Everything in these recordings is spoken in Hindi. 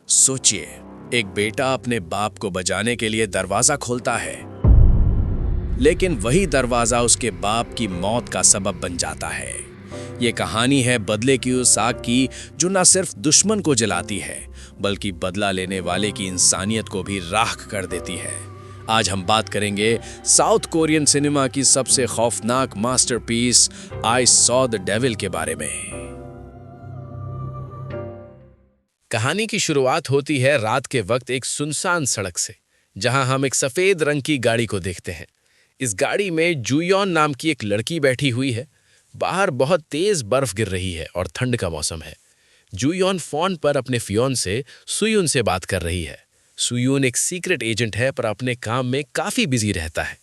सोचिए, एक बेटा अपने बाप को बचाने के लिए दरवाजा खोलता है, लेकिन वही दरवाजा उसके बाप की मौत का सबब बन जाता है। ये कहानी है बदले की उस आग की जो न सिर्फ दुश्मन को जलाती है, बल्कि बदला लेने वाले की इंसानियत को भी राख कर देती है। आज हम बात करेंगे साउथ कोरियन सिनेमा की सबसे खौफनाक masterpiece I saw the devil के बारे में। कहानी की शुरुआत होती है रात के वक्त एक सुनसान सड़क से, जहां हम एक सफेद रंग की गाड़ी को देखते हैं। इस गाड़ी में जूयॉन नाम की एक लड़की बैठी हुई है। बाहर बहुत तेज बर्फ गिर रही है और ठंड का मौसम है। जूयॉन फोन पर अपने फियोंसे सुयून से बात कर रही है। सुयून एक सीक्रेट एजेंट है, पर अपने काम में काफी बिजी रहता है।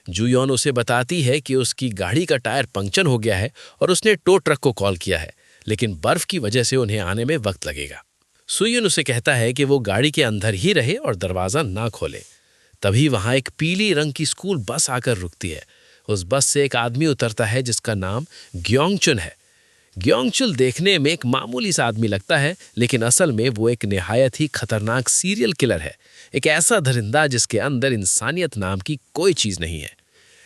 जूयॉन उसे बताती है कि उसकी गाड़ी का टायर पंक्चर हो गया है और उसने टो ट्रक को कॉल किया है, लेकिन बर्फ की वजह से उन्हें आने में वक्त लगेगा। सुयून उसे कहता है कि वो गाड़ी के अंदर ही रहे और दरवाजा ना खोले। तभी वहां एक पीली रंग की स्कूल बस आकर रुकती है। उस बस से एक आदमी उतरता है जिसका नाम ग्योंगचुल है। ग्योंगचुल देखने में एक मामूली सा आदमी लगता है, लेकिन असल में वो एक निहायत ही खतरनाक सीरियल किलर है। एक ऐसा दरिंदा जिसके अंदर इंसानियत नाम की कोई चीज नहीं है।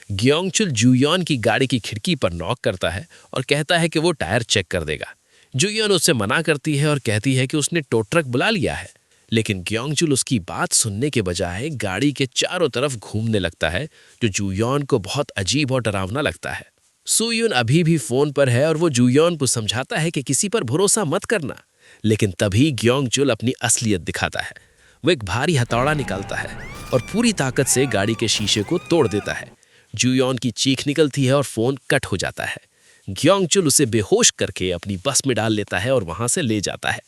ग्योंगचुल जूयॉन की गाड़ी की खिड़की पर नॉक करता है और कहता है कि वो टायर चेक कर देगा। जूयॉन उससे मना करती है और कहती है कि उसने टो ट्रक बुला लिया है, लेकिन ग्योंगचुल उसकी बात सुनने के बजाय गाड़ी के चारों तरफ घूमने लगता है, जो जूयॉन को बहुत अजीब और डरावना लगता है। सुयून अभी भी फोन पर है और वो जूयॉन को समझाता है कि किसी पर भरोसा मत करना, लेकिन तभी ग्योंगचुल अपनी असलियत दिखाता है। वो एक भारी हथौड़ा निकालता है और पूरी ताकत से गाड़ी के शीशे को तोड़ देता है। जूयॉन की चीख निकलती है और फोन कट हो जाता है। ग्योंगचुल उसे बेहोश करके अपनी बस में डाल लेता है और वहां से ले जाता है।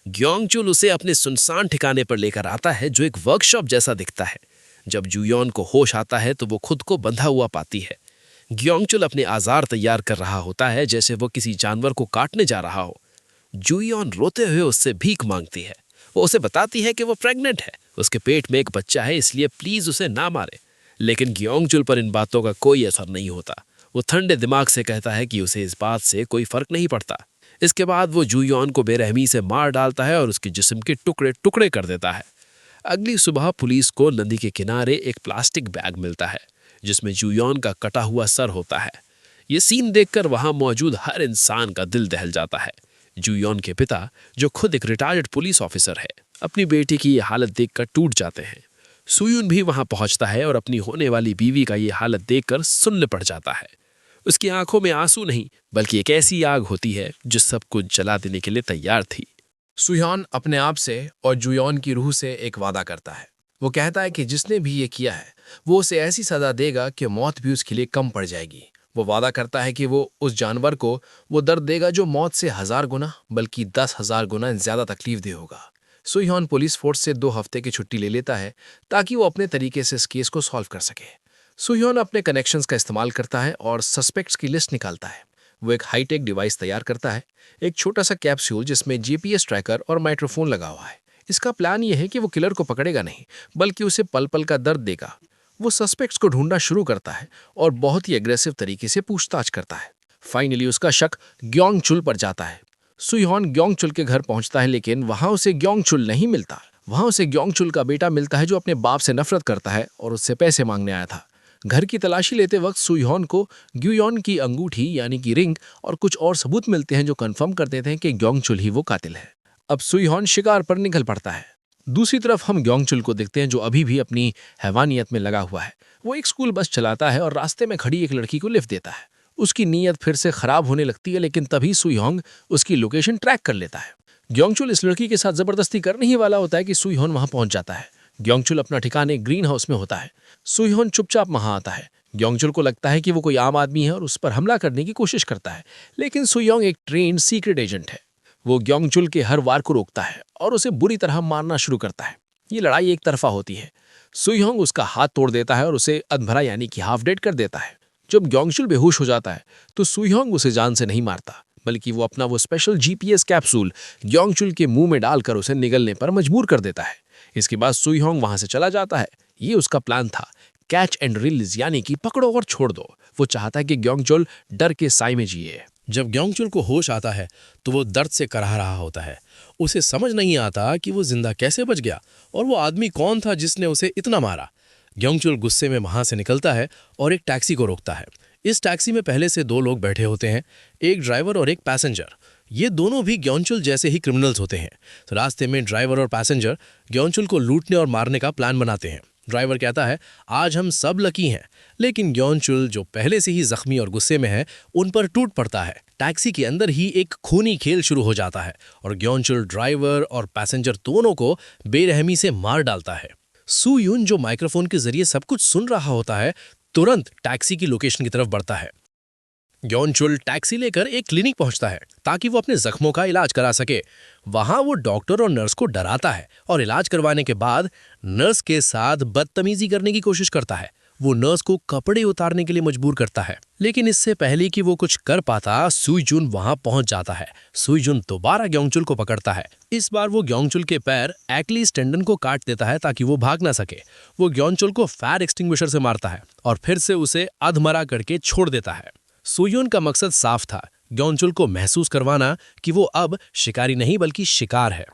ग्योंगचुल उसे अपने सुनसान ठिकाने पर लेकर आता है, जो एक वर्कशॉप जैसा दिखता है। जब जूयॉन को होश आता है तो वो खुद को बंधा हुआ पाती है। ग्योंगचुल अपने औजार तैयार कर रहा होता है, जैसे वो किसी जानवर को काटने जा रहा हो। जूयॉन रोते हुए उससे भीख मांगती है। वो उसे बताती है कि वो प्रेग्नेंट है, उसके पेट में एक बच्चा है, इसलिए प्लीज उसे ना मारे। लेकिन ग्योंगचुल पर इन बातों का कोई असर नहीं होता। वो ठंडे दिमाग से कहता है कि उसे इस बात से कोई फर्क नहीं पड़ता। इसके बाद वो जूयॉन को बेरहमी से मार डालता है और उसके जिस्म के टुकड़े टुकड़े कर देता है। अगली सुबह पुलिस को नदी के किनारे एक प्लास्टिक बैग मिलता है, जिसमें जूयॉन का कटा हुआ सर होता है। ये सीन देखकर वहां मौजूद हर इंसान का दिल दहल जाता है। जूयॉन के पिता, जो खुद एक रिटायर्ड पुलिस ऑफिसर है, अपनी बेटी की ये हालत देखकर टूट जाते हैं। सुयून भी वहां पहुंचता है और अपनी होने वाली बीवी का ये हालत देखकर सुन्न पड़ जाता है। उसकी आंखों में आंसू नहीं, बल्कि एक ऐसी आग होती है जो सब कुछ जला देने के लिए तैयार थी। सुयॉन अपने आप से और जुयॉन की रूह से एक वादा करता है। वो कहता है कि जिसने भी ये किया है वो उसे ऐसी सजा देगा कि मौत भी उसके लिए कम पड़ जाएगी। वो वादा करता है कि वो उस जानवर को वो दर्द देगा जो मौत से 1000 गुना बल्कि 10,000 गुना ज्यादा तकलीफ दे होगा। सुयॉन पुलिस फोर्स से 2 हफ्ते की छुट्टी ले लेता है ताकि वो अपने तरीके से इस केस को सॉल्व कर सके। सुयॉन अपने कनेक्शंस का इस्तेमाल करता है और सस्पेक्ट्स की लिस्ट निकालता है। वो एक हाईटेक डिवाइस तैयार करता है, एक छोटा सा कैप्सूल जिसमें जीपीएस ट्रैकर और माइक्रोफोन लगा हुआ है। इसका प्लान ये है कि वो किलर को पकड़ेगा नहीं, बल्कि उसे पल पल का दर्द देगा। वो सस्पेक्ट्स को ढूंढना शुरू करता है और बहुत ही एग्रेसिव तरीके से पूछताछ करता है। फाइनली उसका शक ग्योंगचुल पर जाता है। सुयॉन ग्योंगचुल के घर पहुंचता है, लेकिन वहां उसे ग्योंगचुल नहीं मिलता। वहां उसे ग्योंगचुल का बेटा मिलता है, जो अपने बाप से नफरत करता है और उससे पैसे मांगने आया था। घर की तलाशी लेते वक्त सुयॉन को ग्यूयॉन की अंगूठी यानी कि रिंग और कुछ और सबूत मिलते हैं, जो कंफर्म कर देते हैं कि ग्योंगचुल ही वो कातिल है। अब सुयॉन शिकार पर निकल पड़ता है। दूसरी तरफ हम ग्योंगचुल को देखते हैं, जो अभी भी अपनी हैवानियत में लगा हुआ है। वो एक स्कूल बस चलाता है और रास्ते में खड़ी एक लड़की को लिफ्ट देता है। उसकी नीयत फिर से खराब होने लगती है, लेकिन तभी सुयॉन्ग उसकी लोकेशन ट्रैक कर लेता है। ग्योंगचुल इस लड़की के साथ जबरदस्ती करने ही वाला होता है कि सुयॉन वहां पहुंच जाता है। ग्योंगचुल अपना ठिकाने ग्रीन हाउस में होता है। सुयॉन चुपचाप वहां आता है। ग्योंगचुल को लगता है कि वो कोई आम आदमी है और उस पर हमला करने की कोशिश करता है, लेकिन सुयॉन्ग एक ट्रेन्ड सीक्रेट एजेंट है। वो ग्योंगचुल के हर वार को रोकता है और उसे बुरी तरह मारना शुरू करता है। ये लड़ाई एक तरफा होती है। सुयॉन्ग उसका हाथ तोड़ देता है और उसे अधमरा यानी कि हाफ डेड कर देता है। जब ग्योंगचुल बेहोश हो जाता है तो सुयॉन्ग उसे जान से नहीं मारता, बल्कि वो अपना वो स्पेशल जीपीएस कैप्सूल ग्योंगचुल के मुंह में डालकर उसे निगलने पर मजबूर कर देता है। इसके बाद सुयॉन्ग वहां से चला जाता है। ये उसका प्लान था, कैच एंड रिलीज यानी कि पकड़ो और छोड़ दो। वो चाहता है कि ग्योंगचुल डर के साए में जिए। जब ग्योंगचुल को होश आता है तो वो दर्द से कराह रहा होता है। उसे समझ नहीं आता कि वो जिंदा कैसे बच गया और वो आदमी कौन था जिसने उसे इतना मारा। ग्योंगचुल गुस्से में वहां से निकलता है और एक टैक्सी को रोकता है। इस टैक्सी में पहले से 2 लोग बैठे होते हैं, एक ड्राइवर और एक पैसेंजर। ये दोनों भी ग्योंगचुल जैसे ही क्रिमिनल्स होते हैं। तो रास्ते में ड्राइवर और पैसेंजर ग्योंगचुल को लूटने और मारने का प्लान बनाते हैं। ड्राइवर कहता है, आज हम सब लकी हैं, लेकिन ग्योंगचुल जो पहले से ही जख्मी और गुस्से में है उन पर टूट पड़ता है। टैक्सी के अंदर ही एक खूनी खेल शुरू हो जाता है और ग्योंगचुल ड्राइवर और पैसेंजर दोनों को बेरहमी से मार डालता है। सू यून जो माइक्रोफोन के जरिए सब कुछ सुन रहा होता है, तुरंत टैक्सी की लोकेशन की तरफ बढ़ता है। ग्योंगचुल टैक्सी लेकर एक क्लिनिक पहुंचता है ताकि वो अपने जख्मों का इलाज करा सके। वहां वो डॉक्टर और नर्स को डराता है और इलाज करवाने के बाद नर्स के साथ बदतमीजी करने की कोशिश करता है। वो नर्स को कपड़े उतारने के लिए मजबूर करता है, लेकिन इससे पहले कि वो कुछ कर पाता, सू यून वहां पहुंच जाता है। सू यून दोबारा ग्योंगचुल को पकड़ता है। इस बार वो ग्योंगचुल के पैर एक्लीज टेंडन को काट देता है ताकि वो भाग ना सके। वो ग्योंगचुल को फायर एक्सटिंग्विशर से मारता है और फिर से उसे अधमरा करके छोड़ देता है। सू यून का मकसद साफ था, ग्योंगचुल को महसूस करवाना कि वो अब शिकारी नहीं बल्कि शिकार है।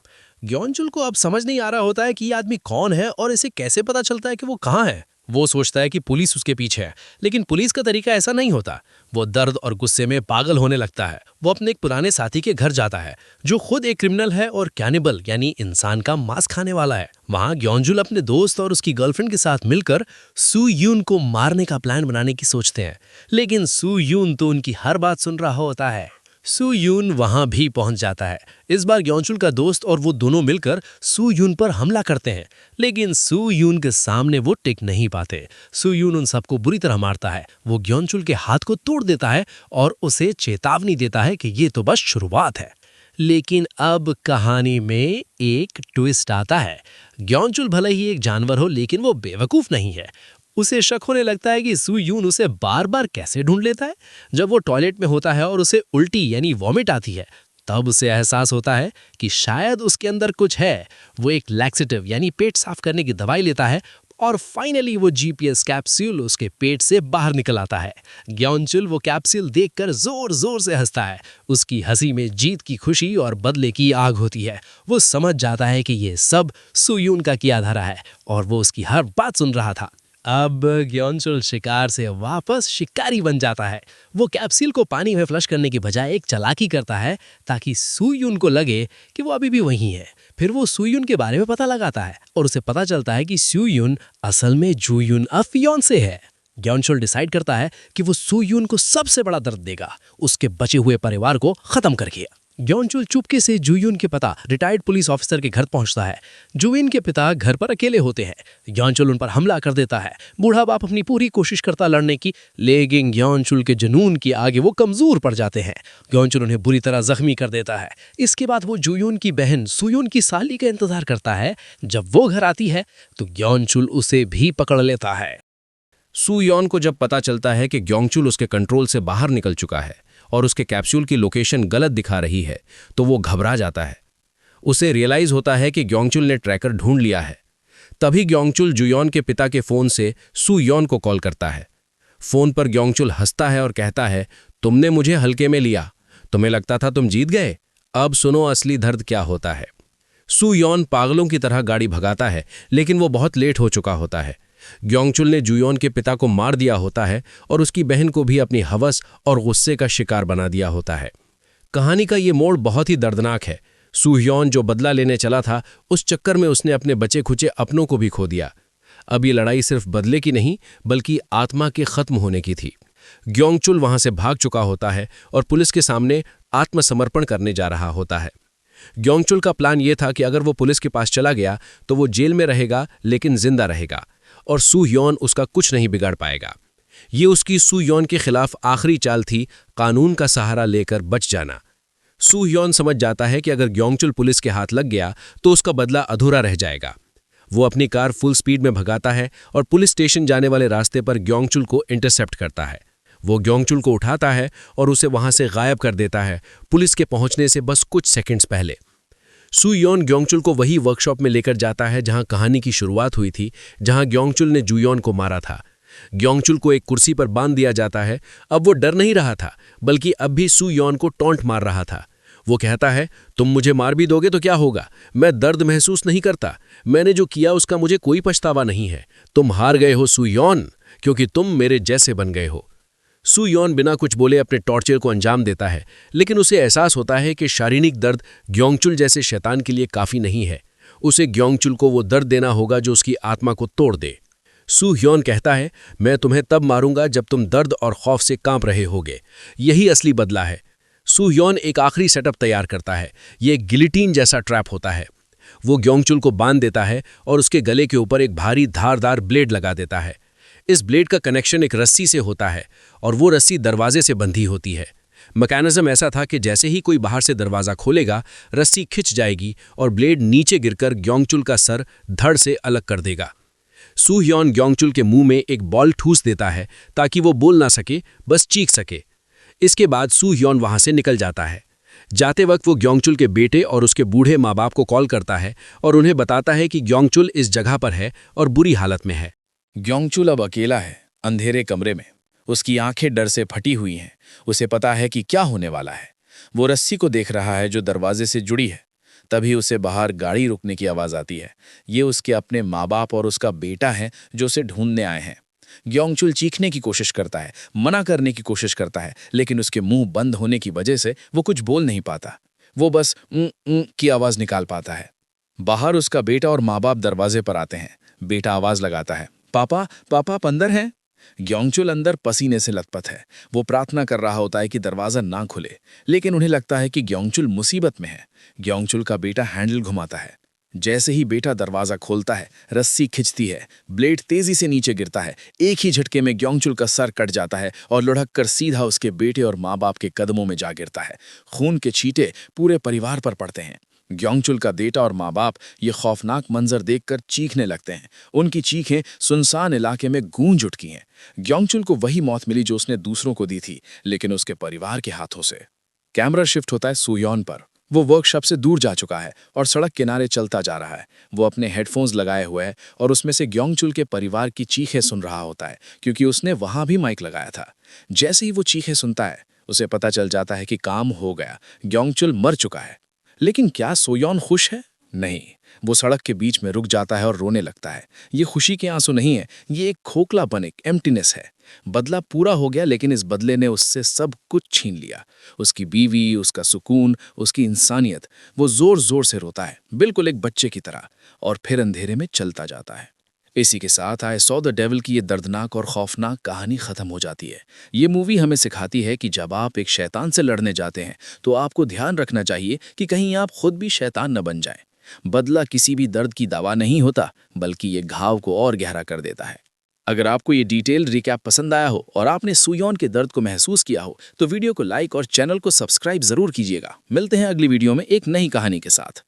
ग्योंगचुल को अब समझ नहीं आ रहा होता है कि ये आदमी कौन है और इसे कैसे पता चलता है कि वो कहाँ है। वो सोचता है कि पुलिस उसके पीछे है, लेकिन पुलिस का तरीका ऐसा नहीं होता। वो दर्द और गुस्से में पागल होने लगता है। वो अपने एक पुराने साथी के घर जाता है जो खुद एक क्रिमिनल है और कैनिबल यानी इंसान का मांस खाने वाला है। वहां ग्योंगचुल अपने दोस्त और उसकी गर्लफ्रेंड के साथ मिलकर सू यून को मारने का प्लान बनाने की सोचते हैं, लेकिन सू यून तो उनकी हर बात सुन रहा होता है। सू यून वहां भी पहुंच जाता है। इस बार ग्योंगचुल का दोस्त और वो दोनों मिलकर सू यून पर हमला करते हैं, लेकिन सू यून के सामने वो टिक नहीं पाते। सू यून उन सबको बुरी तरह मारता है। वो ग्योंगचुल के हाथ को तोड़ देता है और उसे चेतावनी देता है कि ये तो बस शुरुआत है। लेकिन अब कहानी में एक ट्विस्ट आता है। ग्योंगचुल भले ही एक जानवर हो, लेकिन वो बेवकूफ नहीं है। उसे शक होने लगता है कि सू यून उसे बार बार कैसे ढूंढ लेता है। जब वो टॉयलेट में होता है और उसे उल्टी यानी वॉमिट आती है, तब उसे एहसास होता है कि शायद उसके अंदर कुछ है। वो एक लैक्सेटिव यानी पेट साफ करने की दवाई लेता है और फाइनली वो जीपीएस कैप्सूल उसके पेट से बाहर निकल आता है। ग्योंगचुल वो कैप्सूल देखकर जोर जोर से हंसता है। उसकी हंसी में जीत की खुशी और बदले की आग होती है। वो समझ जाता है कि ये सब सू यून का किया धरा है और वो उसकी हर बात सुन रहा था। अब ग्योंगचुल शिकार से वापस शिकारी बन जाता है। वो कैप्सूल को पानी में फ्लश करने की बजाय एक चालाकी करता है ताकि सू यून को लगे कि वो अभी भी वहीं है। फिर वो सू यून के बारे में पता लगाता है और उसे पता चलता है कि सू यून असल में जू यून फियांसे है। ग्योंगचुल डिसाइड करता है कि वो सू यून को सबसे बड़ा दर्द देगा, उसके बचे हुए परिवार को खत्म करके। ग्योंगचुल चुपके से जू यून के पिता रिटायर्ड पुलिस ऑफिसर के घर पहुंचता है। जू यून के पिता घर पर अकेले होते हैं। ग्योंगचुल उन पर हमला कर देता है। बूढ़ा बाप अपनी पूरी कोशिश करता लड़ने की, लेकिन ग्योंगचुल के जुनून के आगे वो कमजोर पड़ जाते हैं। ग्योंगचुल उन्हें बुरी तरह जख्मी कर देता है। इसके बाद वो जू यून की बहन सू यून की साली का इंतजार करता है। जब वो घर आती है तो ग्योंगचुल उसे भी पकड़ लेता है। सू यून को जब पता चलता है कि ग्योंगचुल उसके कंट्रोल से बाहर निकल चुका है और उसके कैप्सूल की लोकेशन गलत दिखा रही है, तो वो घबरा जाता है। उसे रियलाइज होता है कि ग्योंगचुल ने ट्रैकर ढूंढ लिया है। तभी ग्योंगचुल जू यून के पिता के फोन से सू यून को कॉल करता है। फोन पर ग्योंगचुल हंसता है और कहता है, तुमने मुझे हल्के में लिया, तुम्हें लगता था तुम जीत गए, अब सुनो असली दर्द क्या होता है। सू यून पागलों की तरह गाड़ी भगाता है, लेकिन वो बहुत लेट हो चुका होता है। ग्योंगचुल ने जू यून के पिता को मार दिया होता है और उसकी बहन को भी अपनी हवस और गुस्से का शिकार बना दिया होता है। कहानी का ये मोड़ बहुत ही दर्दनाक है। सू यून जो बदला लेने चला था, उस चक्कर में उसने अपने बचे खुचे अपनों को भी खो दिया। अब ये लड़ाई सिर्फ बदले की नहीं बल्कि आत्मा के खत्म होने की थी। ग्योंगचुल वहां से भाग चुका होता है और पुलिस के सामने आत्मसमर्पण करने जा रहा होता है। ग्योंगचुल का प्लान यह था कि अगर वो पुलिस के पास चला गया तो वो जेल में रहेगा लेकिन जिंदा रहेगा और सू यून उसका कुछ नहीं बिगाड़ पाएगा। ये उसकी सू यून के खिलाफ आखिरी चाल थी, कानून का सहारा लेकर बच जाना। सू यून समझ जाता है कि अगर ग्योंगचुल पुलिस के हाथ लग गया तो उसका बदला अधूरा रह जाएगा। वो अपनी कार फुल स्पीड में भगाता है और पुलिस स्टेशन जाने वाले रास्ते पर ग्योंगचुल को इंटरसेप्ट करता है। वो ग्योंगचुल को उठाता है और उसे वहां से गायब कर देता है, पुलिस के पहुंचने से बस कुछ सेकंड्स पहले। सू यून ग्योंगचुल को वही वर्कशॉप में लेकर जाता है जहां कहानी की शुरुआत हुई थी, जहां ग्योंगचुल ने जू यून को मारा था। ग्योंगचुल को एक कुर्सी पर बांध दिया जाता है। अब वो डर नहीं रहा था, बल्कि अब भी सू यॉन को टॉन्ट मार रहा था। वो कहता है, तुम मुझे मार भी दोगे तो क्या होगा, मैं दर्द महसूस नहीं करता, मैंने जो किया उसका मुझे कोई पछतावा नहीं है। तुम हार गए हो सू यॉन, क्योंकि तुम मेरे जैसे बन गए हो। सू यॉन बिना कुछ बोले अपने टॉर्चर को अंजाम देता है, लेकिन उसे एहसास होता है कि शारीरिक दर्द ग्योंगचुल जैसे शैतान के लिए काफी नहीं है। उसे ग्योंगचुल को वो दर्द देना होगा जो उसकी आत्मा को तोड़ दे। सू ह्योन कहता है, मैं तुम्हें तब मारूंगा जब तुम दर्द और खौफ से कांप रहे होगे। यही असली बदला है। सू ह्योन एक आखिरी सेटअप तैयार करता है। ये एक गिलिटीन जैसा ट्रैप होता है। वो ग्योंगचुल को बांध देता है और उसके गले के ऊपर एक भारी धारदार ब्लेड लगा देता है। इस ब्लेड का कनेक्शन एक रस्सी से होता है और वो रस्सी दरवाजे से बंधी होती है। मैकेनिज्म ऐसा था कि जैसे ही कोई बाहर से दरवाजा खोलेगा, रस्सी खिंच जाएगी और ब्लेड नीचे गिरकर ग्योंगचुल का सर धड़ से अलग कर देगा। सू ह्योन ग्योंगचुल के मुंह में एक बॉल ठूस देता है ताकि वो बोल ना सके, बस चीख सके। इसके बाद सू ह्योन वहां से निकल जाता है। जाते वक्त वो ग्योंगचुल के बेटे और उसके बूढ़े माँ बाप को कॉल करता है और उन्हें बताता है कि ग्योंगचुल इस जगह पर है और बुरी हालत में है। ग्योंगचुल अब अकेला है, अंधेरे कमरे में। उसकी आंखें डर से फटी हुई हैं। उसे पता है कि क्या होने वाला है। वो रस्सी को देख रहा है जो दरवाजे से जुड़ी है। तभी उसे बाहर गाड़ी रुकने की आवाज आती है। ये उसके अपने माँ बाप और उसका बेटा है जो उसे ढूंढने आए हैं। ग्योंगचुल चीखने की कोशिश करता है, मना करने की कोशिश करता है, लेकिन उसके मुंह बंद होने की वजह से वो कुछ बोल नहीं पाता। वो बस की आवाज निकाल पाता है। बाहर उसका बेटा और माँ बाप दरवाजे पर आते हैं। बेटा आवाज लगाता है, पापा पापा, आप अंदर हैं? ग्योंगचुल अंदर पसीने से लथपथ है। वो प्रार्थना कर रहा होता है कि दरवाजा ना खुले, लेकिन उन्हें लगता है कि ग्योंगचुल मुसीबत में है। ग्योंगचुल का बेटा हैंडल घुमाता है। जैसे ही बेटा दरवाजा खोलता है, रस्सी खिंचती है, ब्लेड तेजी से नीचे गिरता है। एक ही झटके में ग्योंगचुल का सर कट जाता है और लुढ़क कर सीधा उसके बेटे और माँ बाप के कदमों में जा गिरता है। खून के छींटे पूरे परिवार पर पड़ते हैं। ग्योंगचुल का बेटा और माँ बाप ये खौफनाक मंजर देखकर चीखने लगते हैं। उनकी चीखें सुनसान इलाके में गूंज उठती हैं। ग्योंगचुल को वही मौत मिली जो उसने दूसरों को दी थी, लेकिन उसके परिवार के हाथों से। कैमरा शिफ्ट होता है सू यॉन पर। वो वर्कशॉप से दूर जा चुका है और सड़क किनारे चलता जा रहा है। वो अपने हेडफोन्स लगाए हुए है और उसमें से ग्योंगचुल के परिवार की चीखें सुन रहा होता है, क्योंकि उसने वहां भी माइक लगाया था। जैसे ही वो चीखें सुनता है, उसे पता चल जाता है कि काम हो गया, ग्योंगचुल मर चुका है। लेकिन क्या सू यॉन खुश है? नहीं। वो सड़क के बीच में रुक जाता है और रोने लगता है। ये खुशी के आंसू नहीं है, ये एक खोखलापन, एक एम्प्टीनेस है। बदला पूरा हो गया, लेकिन इस बदले ने उससे सब कुछ छीन लिया। उसकी बीवी, उसका सुकून, उसकी इंसानियत। वो जोर जोर से रोता है, बिल्कुल एक बच्चे की तरह, और फिर अंधेरे में चलता जाता है। इसी के साथ आई सॉ द डेविल की ये दर्दनाक और खौफनाक कहानी खत्म हो जाती है। ये मूवी हमें सिखाती है कि जब आप एक शैतान से लड़ने जाते हैं तो आपको ध्यान रखना चाहिए कि कहीं आप खुद भी शैतान न बन जाएं। बदला किसी भी दर्द की दवा नहीं होता, बल्कि ये घाव को और गहरा कर देता है। अगर आपको ये डिटेल रिकैप पसंद आया हो और आपने सू यॉन के दर्द को महसूस किया हो, तो वीडियो को लाइक और चैनल को सब्सक्राइब जरूर कीजिएगा। मिलते हैं अगली वीडियो में एक नई कहानी के साथ।